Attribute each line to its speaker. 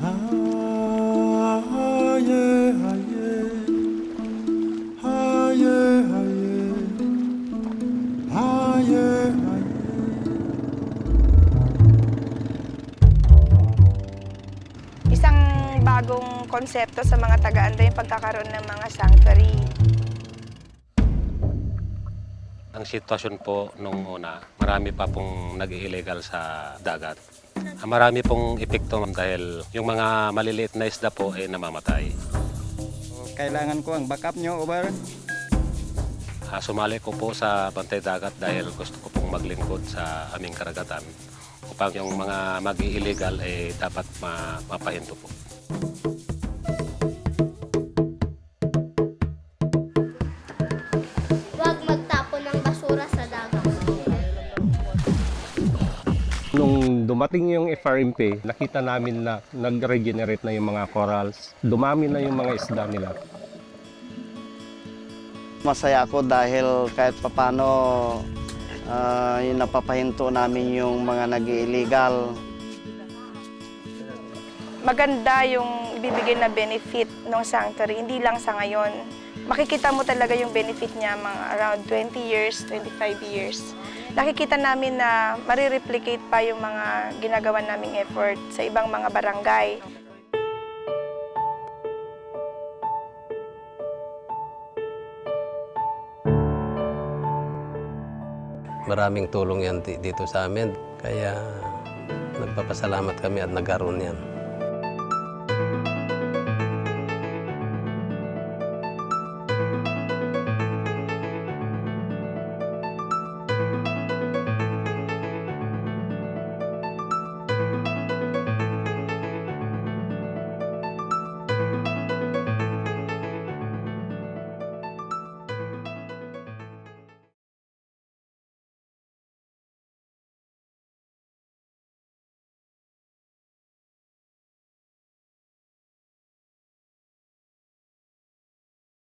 Speaker 1: Isang bagong konsepto sa mga taga-Anday yung pagkakaroon ng mga sanctuary.
Speaker 2: Ang sitwasyon po nung una, marami pa pong nag-illegal sa dagat. Marami pong epekto dahil yung mga maliliit na isda po ay namamatay.
Speaker 3: Kailangan ko ang backup nyo, over.
Speaker 2: Sumali ko po sa bantay dagat dahil gusto ko pong maglingkod sa aming karagatan upang yung mga mag-illegal ay dapat mapahinto po.
Speaker 4: Huwag magtapon ng basura sa dagat.
Speaker 5: Nung dumating yung FRMP, nakita namin na nag-regenerate na yung mga corals. Dumami na yung mga isda nila.
Speaker 6: Masaya ako dahil kahit papano yung napapahinto namin yung mga nag-illegal.
Speaker 1: Maganda yung ibibigay na benefit ng sanctuary, hindi lang sa ngayon. Makikita mo talaga yung benefit niya mga around 20 years, 25 years. Nakikita namin na marireplicate pa yung mga ginagawa naming effort sa ibang mga barangay.
Speaker 7: Maraming tulong yan dito sa amin. Kaya nagpapasalamat kami at nagkaroon yan.